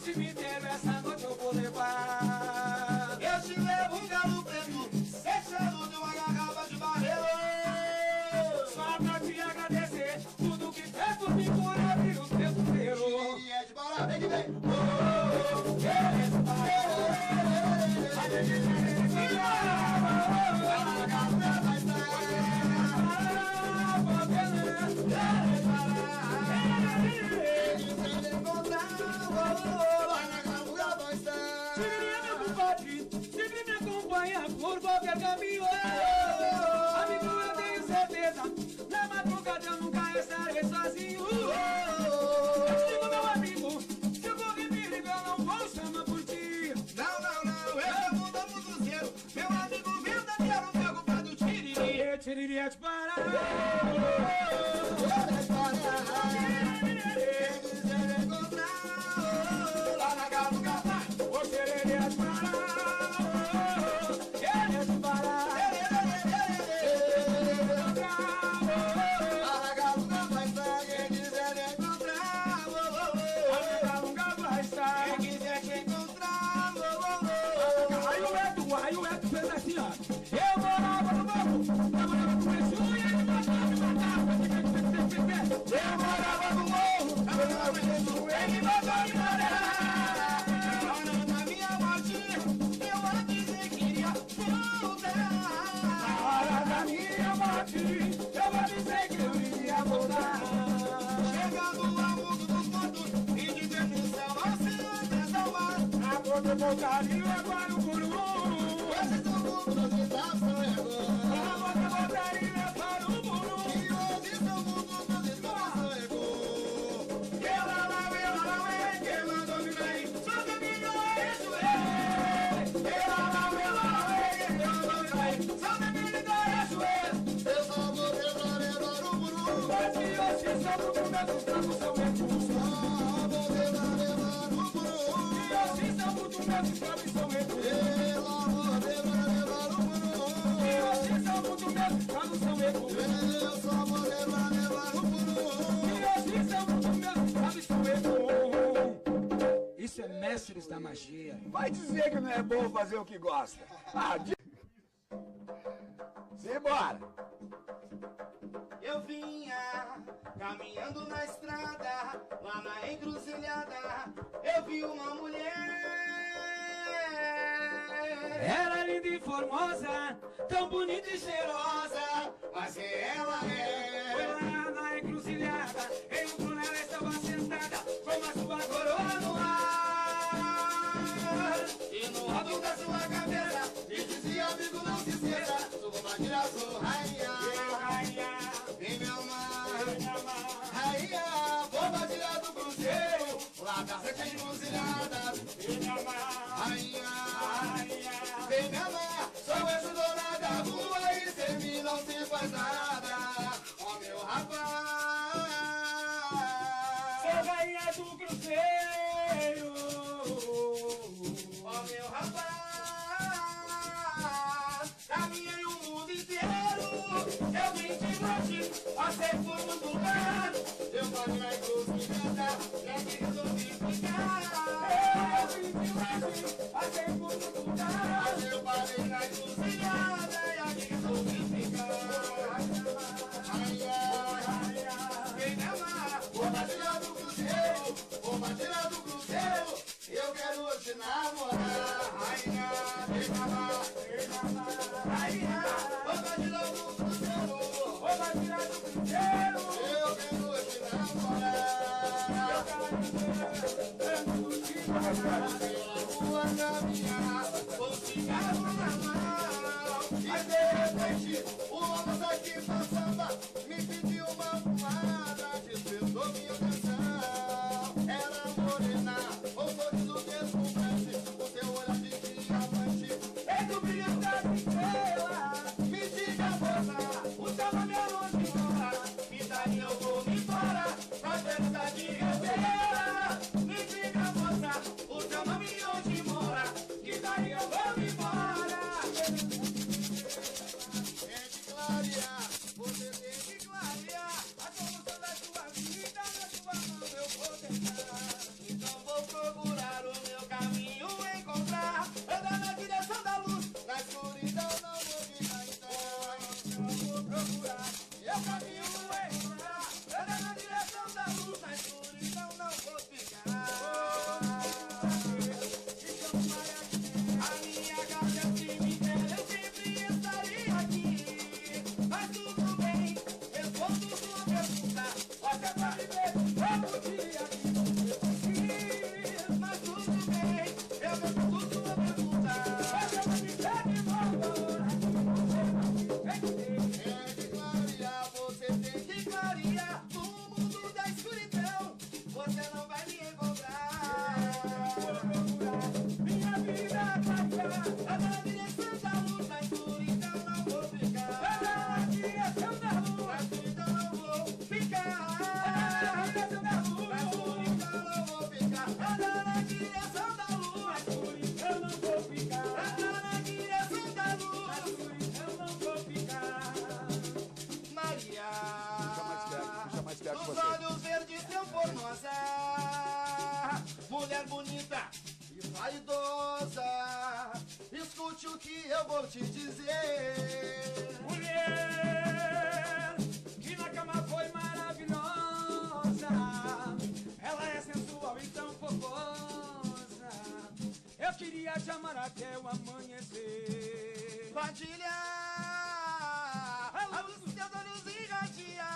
noite me inteiro, essa noite eu vou levar. Eu te levo um galo preto, fechado de uma garrafa de barreiro. Só pra te agradecer tudo que fez por mim, por abrir os teus inteiros. E é de bora, vem que vem. Sempre me acompanha por qualquer caminho. Amigo, eu tenho certeza, na madrugada eu nunca estarei sozinho. Eu digo, meu amigo, se eu correr perigo eu não vou chamar por ti. Não, eu chamo do cruzeiro. Meu amigo verdadeiro, meu culpado Tiriri. Tiriri é de parar. Lá na casa do café. O Tiriri é de parar. Ele é de parar. Aí o Eto fez assim, ó. Eu morava no morro, trabalhava com esse e ele me matava. Eu morava no morro, trabalhava com esse ele me matar. Na minha morte, eu avisei que iria voltar. Na hora da minha morte, eu avisei que eu iria voltar. Chegando ao mundo dos mortos e de ver no céu oceano salvar. A boca do carinho é Guarupuru. Esse é o mundo dos que tá sonhando. A boca do carinho é Guarupuru. E hoje esse é o mundo dos que tá sonhando. Que lá, que mandou me bem. Só que me deu isso, é. Que lá, que mandou me bem. Só que me deu isso, é. Eu só vou levar o buru. Mas se você só pro meu trago seu recurso. Só vou levar o buru. Se você só pro meu trago seu recurso. Eu vou levar o buru. Se você só pro meu trago seu recurso. Eu só vou levar o buru. Se você só pro meu trago seu recurso. Isso é mestres da magia. Vai dizer que não é bom fazer o que gosta. Simbora! Eu vinha caminhando na estrada, lá na encruzilhada, eu vi uma mulher. Era linda e formosa, tão bonita e cheirosa. Cheirosa, mas quem ela Foi é? lá na encruzilhada, em um túnel ela estava sentada, com a sua coroa no ar. E no alto da sua cabeça, e dizia amigo não se esqueça, sou compadilha, sou rainha. Rainha, Vem me amar, me amar. rainha, compadilha do cruzeiro, lá da sete encruzilhadas. Me amar, Rainha, rainha. vem me amar, sou esse dona da rua e sem mim não se faz nada. Ó meu rapaz, Sou rainha do cruzeiro. ó meu rapaz, caminhei o mundo inteiro, eu vim de longe, passei por muito lugar, eu parei na encruzilhada, e aqui resolvi ficar. Eu vim de longe, passei por muito lugar. Mas eu parei na encruzilhada, e aqui resolvi ficar. Vem me amar, compartilha do cruzeiro, compartilha do cruzeiro, eu quero te namorar. Rainha, vem me amar, rainha, compartilha do cruzeiro, Compartilha do cruzeiro. eu quero te namorar. Pela rua caminhar, com cigarro na mão, e de repente uma moça que passava me pediu uma fumada, despertou minha atenção. Era morena, com sorriso deslumbrante, o seu olhar de diamante, Feito o brilho da estrela. me diga moça, o seu nome é onde mora, que daí eu vou me embora, pra festa de Ribeira. Me diga moça, o seu nome é onde mora, que daí eu vou me embora. vaidosa, escute o que eu vou te dizer. Mulher que na cama foi maravilhosa, ela é sensual e tão fogosa. Eu queria te amar até o amanhecer. Padilha, a luz dos teus olhos irradiar,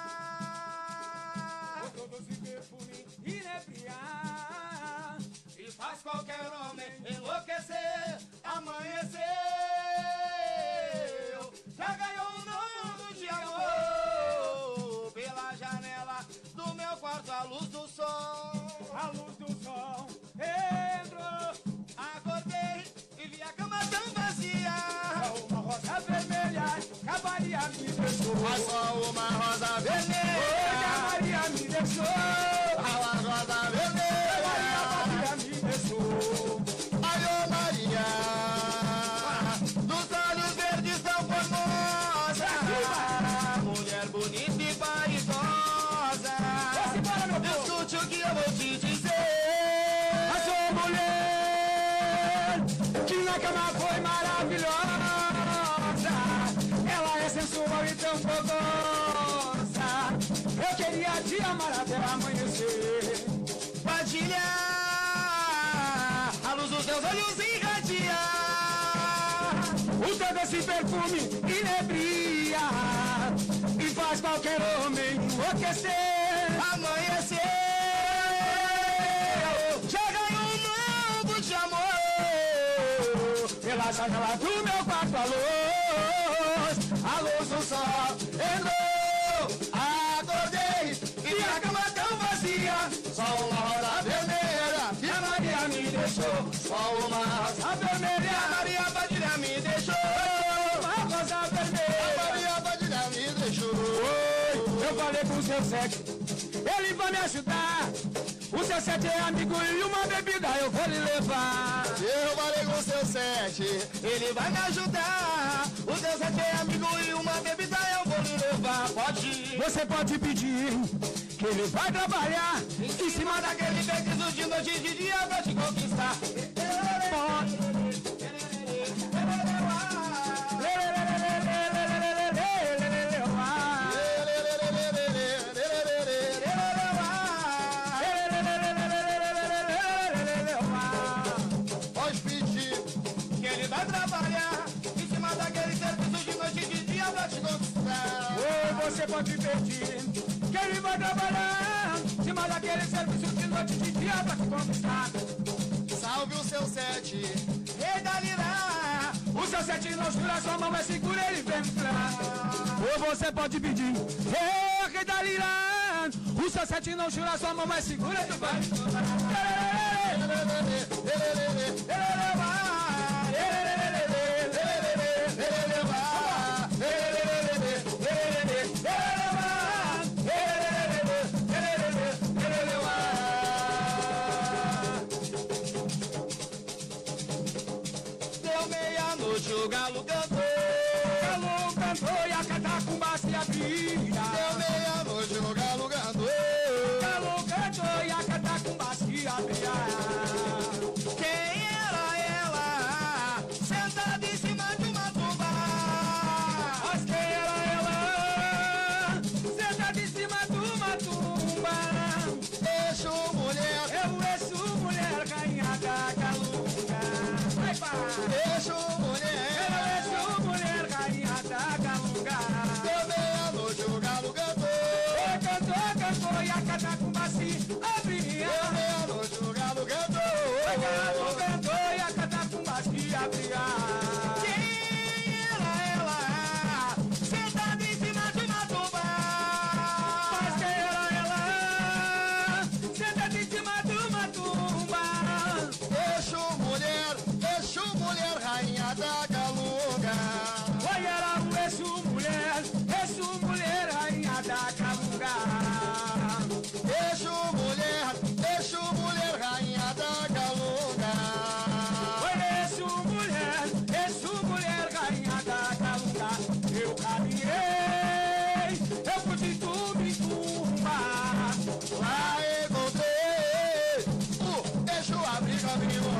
com todo esse perfume inebriar, e faz qualquer homem enlouquecer. amanheceu, já ganhou um novo mundo de amor. Pela janela do meu quarto, a luz do sol. A luz do sol entrou, Acordei e vi a cama tão vazia. só uma rosa vermelha que a Maria me deixou. Mas só uma rosa Que a vermelha. Maria me deixou. A rosa vermelha. A Maria me deixou. Ai, ô Maria, dos olhos verdes tão formosa, mulher bonita e vaidosa. Embora, meu povo. Escute o que eu vou te dizer. A sua mulher que na cama foi maravilhosa, ela é sensual e tão fogosa. Eu queria te amar até amanhecer. Padilha, a luz dos teus olhos irradia. O todo esse perfume inebria e faz qualquer homem enlouquecer. Amanheceu, já ganhou um novo de amor. Pela janela do meu quarto a luz do sol entrou. Acordei e a cama tão vazia. Só uma rosa vermelha E a Maria me deixou. Só uma rosa A vermelha, A Maria Padilha me deixou. a rosa A vermelha. Maria Padilha me deixou. Eu falei com o seu sete, ele vai me ajudar. O seu sete é amigo e uma bebida eu vou lhe levar. Eu falei com o seu sete, ele vai me ajudar. O seu sete é amigo e uma bebida eu vou lhe levar. Pode ir. Você pode pedir que ele vai trabalhar Em cima daquele feitiço de noite e de dia pra te conquistar. Pode. Pode pedir que ele vai trabalhar. Em cima daquele serviço de noite e de dia pra te conquistar. Ou você pode pedir que ele vai trabalhar em cima daquele serviço de noite e de dia pra te conquistar. Salve o seu sete, rei da lira. O seu sete não jura, sua mão é segura, ele vem entrar. Ou você pode pedir, rei da lira. O seu sete não jura, sua mão é segura, ele vai entrar. Deu meia-noite, o galo cantou. Galo cantou e a catacumba se abria. Deu meia-noite, o galo cantou. Galo cantou e a catacumba se abria. Quem era ela? Sentada em cima de uma tumba. Mas que era ela, sentada em cima de uma tumba. Deixa mulher, Eu eixo mulher, rainha da calunga. Vai, pá! deixa Eu mulher. eixo mulher, rainha da calunga. Deu meia-noite, o galo cantou. Cantou e a catacumba se abria. Deu meia-noite, o galo cantou. Galo cantou e a catacumba se abria. Quem era ela? Sentada em cima de uma tumba. Mas quem era ela? Sentada em cima de uma tumba. Deixa mulher, rainha da calunga. Oi, era o eixo mulher, rainha da calunga. Deixa mulher, rainha da calunga. Oi, eixo mulher, rainha da calunga. Eu caminhei, eu fui de tumba em tumba. Lá encontrei, deixa abrir caminho.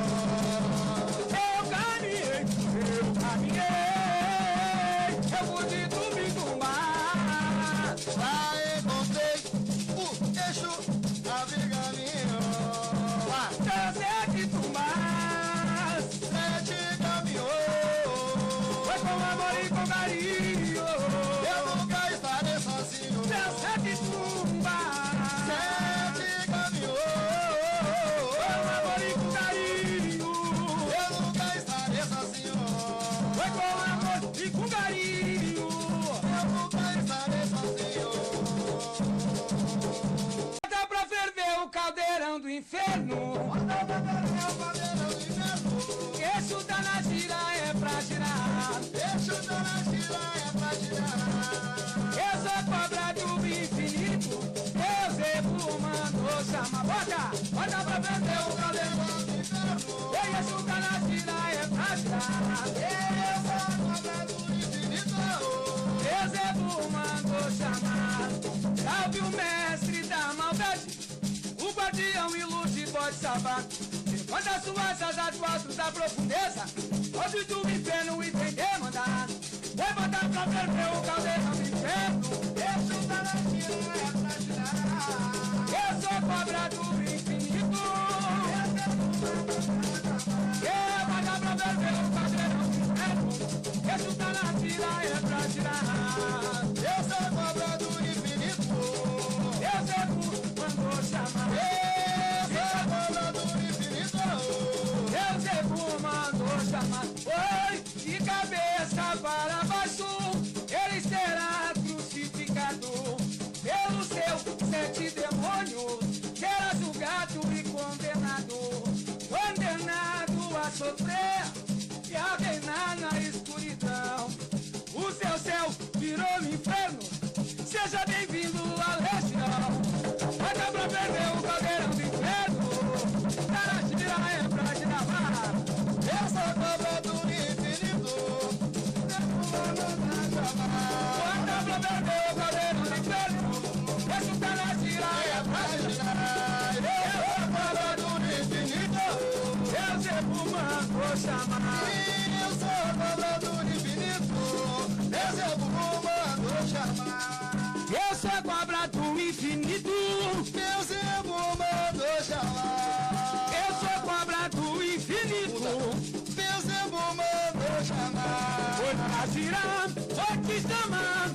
Congario. Eu nunca estarei sozinho. Seu sete tumba. Sete caminhos. Com amor e com carinho. Eu nunca estarei sozinho. Foi com amor e com carinho. Eu nunca estarei sozinho. Dá pra ferver o caldeirão do inferno. Bota pra ferver o caldeirão do inferno. Eixo da Natira é pra tirar. Eixo da Natira é pra tirar. Eu sou cobra do infinito. Deus mandou chamar. Bota pra ferver o caldeirão do inferno. Eixo da Natira é pra tirar. Eu sou a cobra do infinito. Deus mandou chamar. Salve o mestre da maldade, o guardião e lute pode salvar. Levanta as suas asas do alto da profundeza, pode do inferno e tem demandar. Vai botar pra ferver o caldeirão do inferno. Eixo da Natira é pra tirar. Eu sou cobra do infinito. Eu vou dar pra ferver o caldeirão do inferno. Eixo da Natira é pra tirar. Eu sou a cobra do infinito. Deus mandou chamar. Eu sou a cobra do infinito. Deus mandou chamar. Oi, de cabeça para baixo, ele será crucificado. Pelos seus 7 demônios, será julgado e condenado. Condenado a sofrer e a reinar na escuridão. O seu céu virou um inferno. Seja bem-vindo à legião. Vai dar pra perder o caldeirão do inferno. Taratira é pra te lavar. Eu sou a cobra do infinito. Vai dar pra perder o caldeirão do inferno. Esse Taratira é pra te lavar. Eu sou a cobra do infinito. Deus mandou chamar. Eu sou a cobra do infinito. Deus mandou chamar. Eu sou a cobra do infinito. Deus mandou chamar. Eu sou a cobra do infinito. Deus mandou chamar. Vou Taratira, vou te chamar.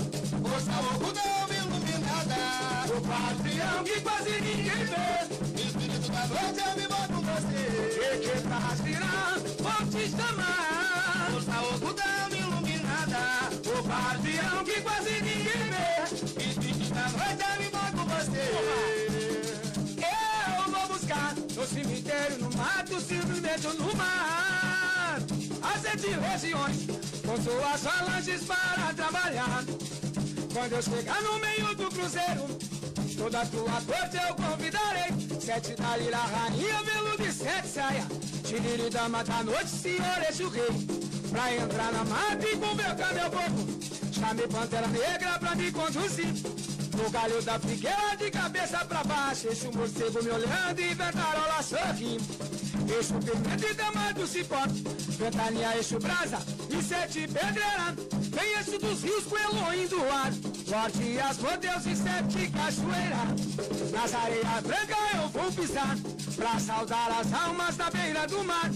O saúde iluminada. O guardião que quase ninguém vê. Espírito da noite eu me boto com você. Que Taratira, vou te chamar. O saúde iluminada. O guardião que quase ninguém vê. Espírito da noite eu me boto com você. Eu vou buscar no cemitério, no mato, simplesmente no mar. As 7 regiões, com suas falanges para trabalhar. Quando eu chegar no meio do cruzeiro, toda a tua corte eu convidarei. 7 da lira, rainha, veludo e 7 saia. Tiriri, dama da noite, senhor, eixo o rei. Pra entrar na mata e convocar meu povo. Chame Pantera Negra pra me conduzir. No galho da figueira de cabeça pra baixo. Eixo morcego me olhando e ventarola sorrindo. Eixo pimenta e dama do cipó. Ventania, eixo brasa e 7 pedreira. Vem eixo dos rios com Elohim do ar. Norte as rodeus e 7 cachoeiras. Nas areias brancas eu vou pisar. Pra saudar as almas da beira do mar.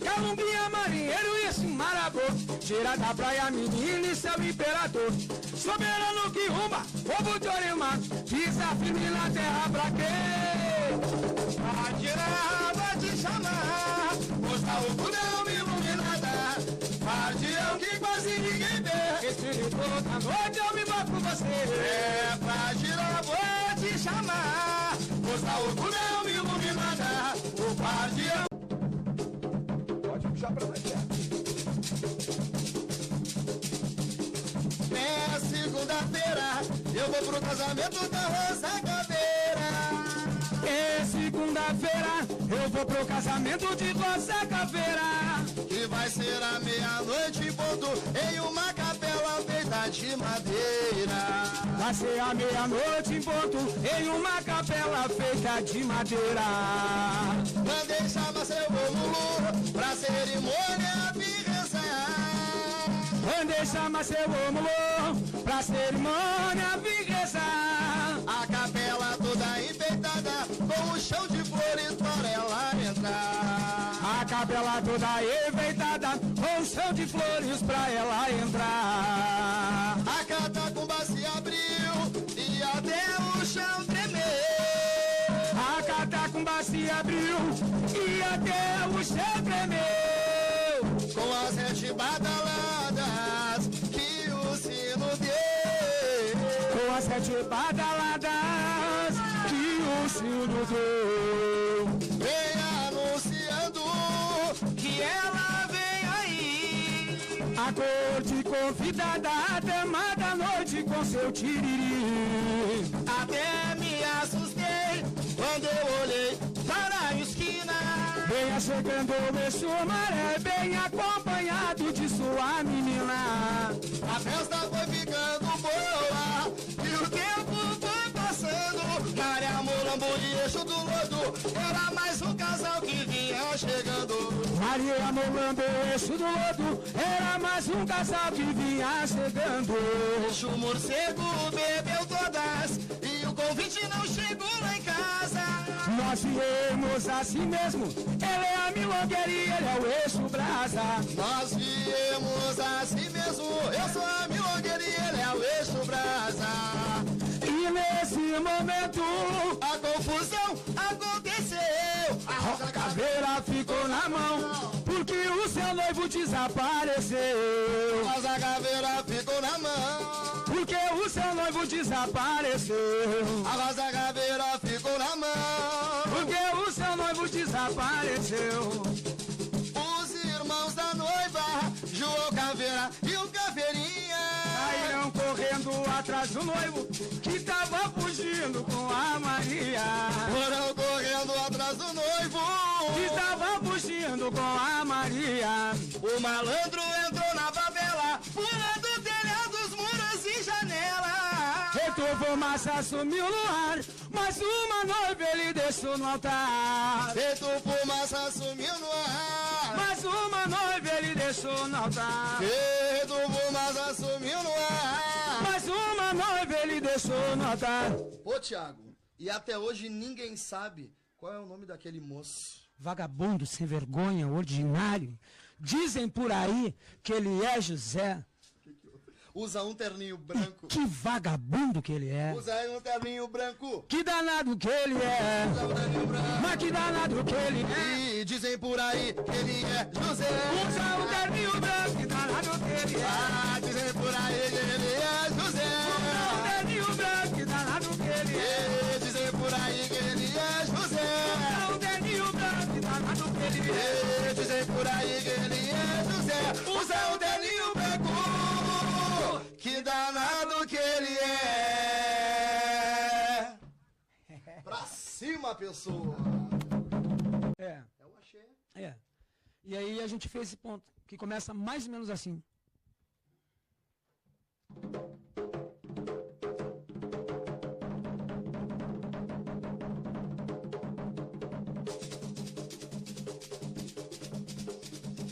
Calumbinha, marinheiro e esse marabô. Tira da praia, menino e seu imperador. Soberano que rumba, povo de Oremar. Desafio na terra pra quê? Pra tirar, vou te chamar. O saúde iluminada. Guardião que quase ninguém vê. Espírito da noite eu me boto com você. É pra tirar, vou te chamar. O saúde iluminada. O guardião. Pode puxar pra mais perto. É segunda-feira, eu vou pro casamento da Rosa Caveira. É segunda-feira, eu vou pro casamento de Rosa Caveira. Que vai ser à meia-noite em ponto, em uma capela feita de madeira. Vai ser à meia-noite em ponto, em uma capela feita de madeira. Mandei chamar seu Rômulo pra cerimônia vir rezar. Mandei chamar seu Rômulo pra cerimônia vir rezar. A capela toda enfeitada, com o chão de flores para ela entrar. A capela toda enfeitada, com um chão de flores pra ela entrar. A catacumba se abriu e até o chão tremeu. A catacumba se abriu e até o chão tremeu. Com as 7 badaladas que o sino deu. Com as 7 badaladas que o sino deu. Vem anunciando que ela vem aí. A corte convidada, a dama da noite com seu tiriri. Até me assustei quando eu olhei para a esquina. Venha chegando o Exu Maré, bem acompanhado de sua menina. A festa foi ficando boa e o tempo foi passando. Maria Mulambo e Exu do Lodo, era mais um casal que vinha chegando. Maria Mulambo e Exu do Lodo, era mais um casal que vinha chegando. Exu Morcego bebeu todas e o convite não chegou lá em casa. Nós viemos assim mesmo, ele é a milongueira e ele é o Exu Brasa. Nós viemos assim mesmo, eu sou a milongueira e ele é o Exu Brasa. E nesse momento A confusão aconteceu. a caveira ficou na mão, porque o seu noivo desapareceu. Mas a caveira ficou na mão. Porque o seu noivo desapareceu. A rosa caveira ficou na mão. Porque o seu noivo desapareceu. Os irmãos da noiva, João Caveira e o Caveirinha, Saíram correndo atrás do noivo que tava fugindo com a Maria. foram correndo atrás do noivo. Que tava fugindo com a Maria. O malandro entrou na favela, pulando telhados, muros e janela. Feito fumaça sumiu no ar, mas uma noiva ele deixou no altar. Feito fumaça sumiu no ar. Mas uma noiva ele deixou no altar. Feito fumaça sumiu no ar. Mas uma noiva ele deixou no altar. Ô Thiago, e até hoje ninguém sabe qual é o nome daquele moço. Vagabundo, sem vergonha, ordinário. Dizem por aí que ele é José. Usa um terninho branco. Que vagabundo que ele é. Usa aí um terninho branco. Que danado que ele é. Usa um terninho branco. Mas que danado que ele é. E dizem por aí que ele é José. Usa o terninho branco, que danado que ele é. Ah, dizem por aí que ele é José. Usa o terninho branco, que danado que ele é. E dizem por aí que ele é José. Usa o terninho branco, que danado que ele é. E dizem por aí que ele é José. Usa o terninho branco. Que danado que ele é. Pra cima, pessoa. É, Eu achei. é. E aí a gente fez esse ponto, que começa mais ou menos assim.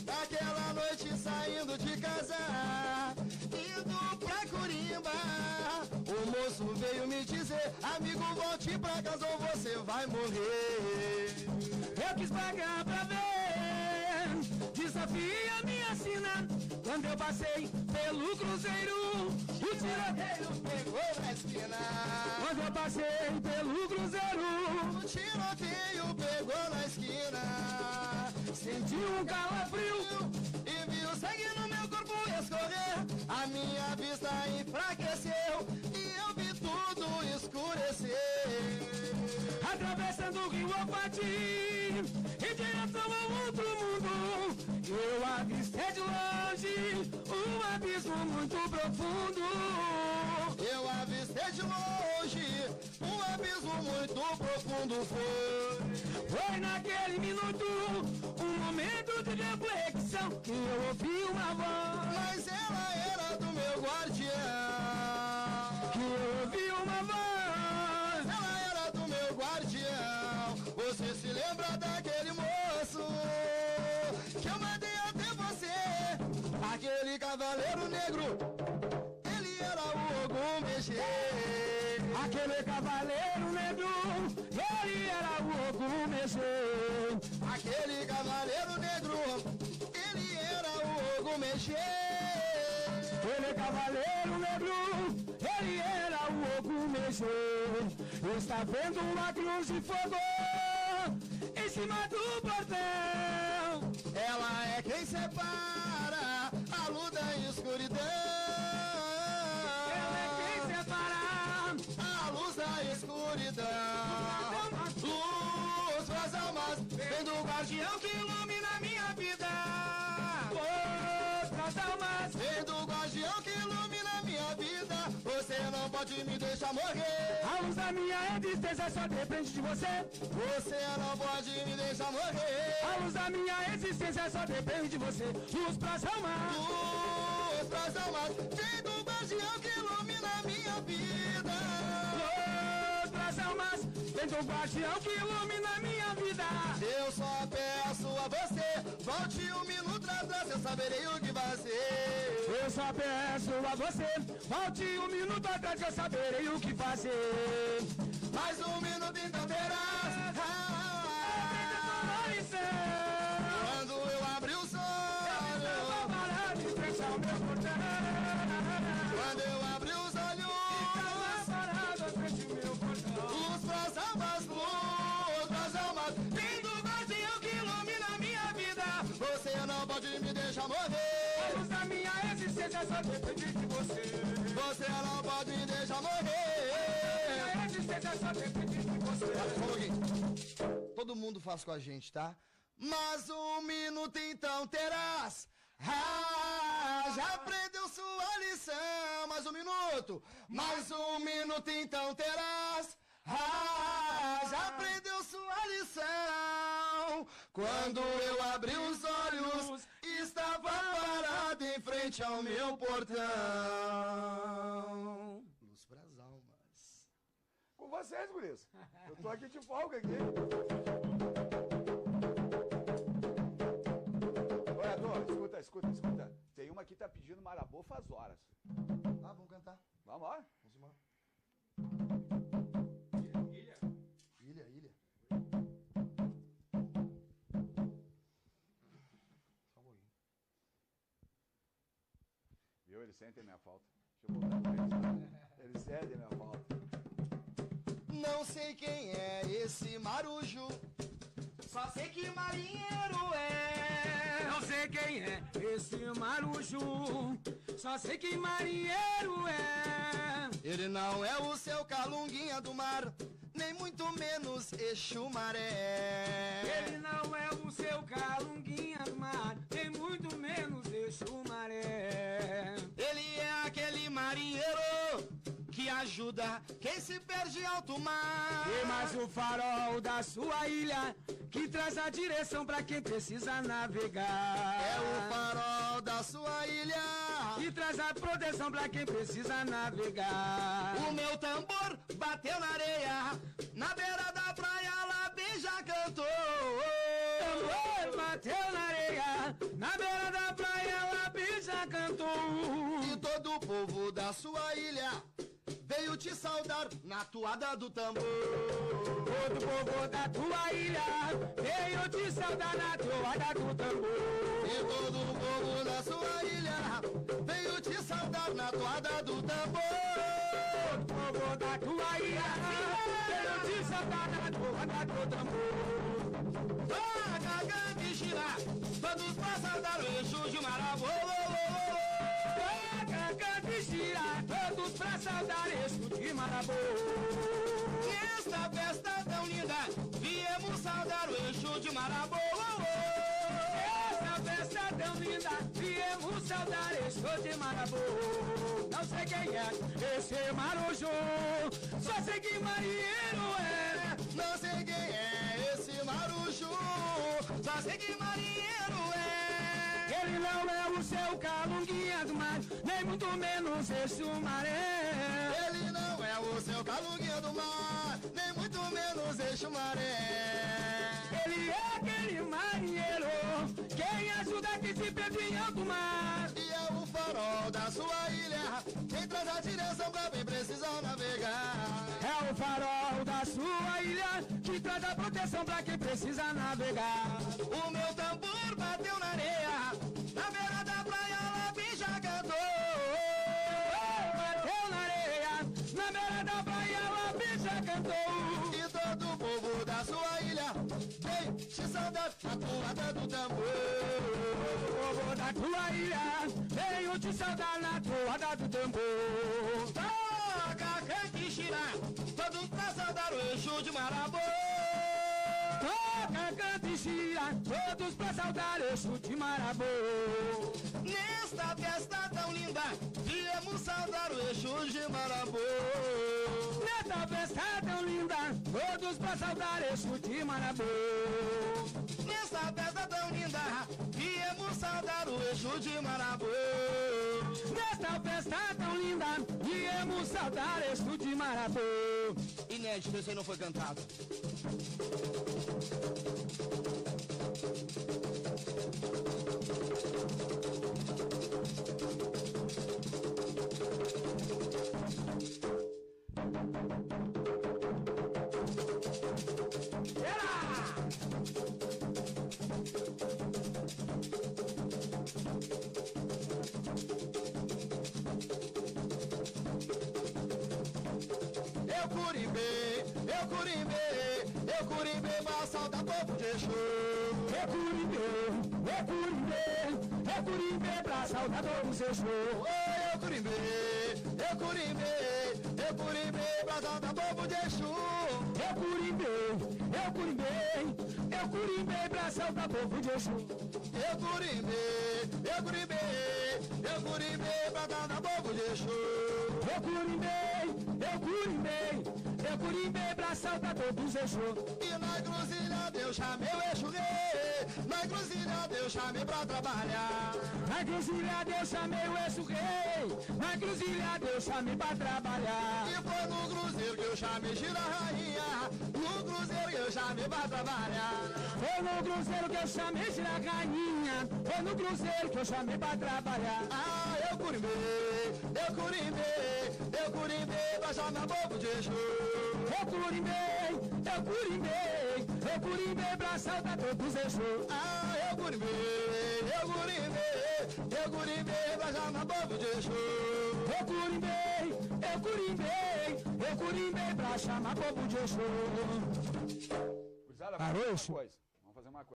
Naquela noite saindo de casa, indo pra Corimba, o moço veio me dizer: amigo, volte pra casa ou você vai morrer. Eu quis pagar pra ver, desafia minha sina. Quando eu passei pelo cruzeiro, o tiroteio Pegou na esquina, Quando eu passei pelo cruzeiro, o tiroteio pegou na esquina. senti um calafrio. E vi o sangue no meu corpo escorrer. A minha vista enfraqueceu e eu vi tudo escurecer. Atravessando o rio Alpati, em direção a outro mundo, eu avistei de longe um abismo muito profundo. Eu avistei de longe um abismo muito profundo. Foi naquele minuto, um momento de reflexão, que eu ouvi uma voz, Mas ela era do meu guardião. que eu ouvi uma voz. Ela era do meu guardião. Você se lembra daquele moço que eu mandei até você? Aquele cavaleiro negro, ele era o Ogum Mexer. Aquele cavaleiro negro, ele era o Ogum Mexer. Aquele cavaleiro negro, Ele é cavaleiro negro, ele era o Ogumejê. Está vendo uma cruz de fogo em cima do portão. Ela é quem separa a luz da escuridão. Ela é quem separa a luz da escuridão. Luz pras almas, vem do guardião que ilumina minha vida. Luz pras almas, vem do guardião que ilumina minha vida. Você não pode me deixar morrer. A luz da minha existência só depende de você. Você não pode me deixar morrer. A luz da minha existência só depende de você. Luz pras almas, luz pras almas, vem do guardião que ilumina minha vida. Luz pras almas, vem do guardião que ilumina minha vida. Eu só peço a você, volte um minuto atrás, eu saberei o que fazer. Eu só peço a você, volte um minuto atrás, eu saberei o que fazer. Mais um minuto então terás. Quando eu abri os olhos, quando eu abri os olhos, luz pras almas, luz pras almas, vem do guardião que ilumina minha vida. Você não pode me deixar morrer. A luz da minha existência só depende de você. Você não pode me deixar morrer. Minha existência só depende de você. Todo mundo faz com a gente, tá? Mais um minuto então terás. Já aprendeu sua lição. Mais um minuto. Mais um minuto então terás. Já aprendeu sua lição. Quando eu abri os olhos, estava parado em frente ao meu portão. Luz pras almas. Com vocês, guris. Eu tô aqui de folga aqui. Olha, escuta. Tem uma que tá pedindo Marabô faz horas. Ah, vamos cantar. Vamos lá? Vamos embora. Ilha. Só um pouquinho. Viu? Eles sentem a minha falta. Deixa eu voltar pra eles. Eles sentem a minha falta. Não sei quem é esse marujo, só sei que marinheiro é. Não sei quem é esse marujo, só sei que marinheiro é. Ele não é o seu calunguinha do mar, nem muito menos Exu Maré. Ele não é o seu calunguinha do mar, nem muito menos Exu Maré. Ele é aquele marinheiro que ajuda quem se perde em alto mar. E mais o farol da sua ilha, que traz a direção pra quem precisa navegar. É o farol da sua ilha, que traz a proteção pra quem precisa navegar. O meu tambor bateu na areia, na beira da praia, lá bem já cantou. Tambor bateu na areia, na beira da praia, lá bem já cantou. E todo o povo da sua ilha veio te saudar na toada do tambor. Todo o povo da tua ilha veio te saudar na toada do tambor. E todo o povo da sua ilha veio te saudar na toada do tambor. Todo o povo da tua ilha veio te saudar na toada do tambor. Cagante gira, todos pra saudar o Exu de Marabô. Gira, todos pra saudar Exu de Marabô. Nesta festa tão linda, viemos saudar o Exu de Marabô. Nesta festa tão linda, viemos saudar Exu de Marabô. Não sei quem é esse marujo, só sei que marinheiro é. Não sei quem é esse marujo, só sei que marinheiro é. Ele não é o seu calunguinha do mar, nem muito menos Exu Maré. Ele não é o seu calunguinha do mar, nem muito menos Exu Maré. Ele é aquele marinheiro, quem ajuda quem se perde em alto mar. E é o farol da sua ilha, quem traz a direção pra quem precisa navegar. É o farol da sua ilha, que traz a proteção pra quem precisa navegar. O meu tambor bateu na areia, na beira da praia, te saudar na toada do tambor. Povo da tua ilha, venho te saudar na toada do tambor. Toca Canquixira, todos pra saudar o Exu de Marabô. Toca Canquixira, todos pra saudar o Exu de Marabô. Nesta festa tão linda, viemos saudar o Exu de Marabô. Nesta festa tão linda, todos pra saudar Exu de Marabô. Nesta festa tão linda, viemos saudar o Exu de Marabô. Nesta festa tão linda, viemos saudar Exu de Marabô. Inédito, esse aí não foi cantado. Eu Curimbê, pra saudar povo de Exu. Eu Curimbê, pra saudar povo de Exu. Eu Curimbê, pra saudar povo de Exu. Eu Curimbê, pra saudar povo de Exu. Eu Curimbê, pra saudar povo de Exu. Eu Curimbê, pra saudar todos Exu. E na encruzilhada eu chamei o Exu Rei. Na encruzilhada eu chamei pra trabalhar. Na encruzilhada eu chamei o Exu Rei. Na encruzilhada eu chamei pra trabalhar. E foi no cruzeiro que eu chamei Gira Rainha. No cruzeiro que eu chamei pra trabalhar. Foi no cruzeiro que eu chamei Gira Rainha. Foi no cruzeiro que eu chamei pra trabalhar. Ah, eu Curimbê, pra chamar povo de Exu. Eu Curimbê, pra saudar todos Exu. Ah, eu Curimbê, pra chamar povo de Exu. Eu Curimbê, pra chamar povo de Exu. Gurizada, Parou, uma Exu? coisa.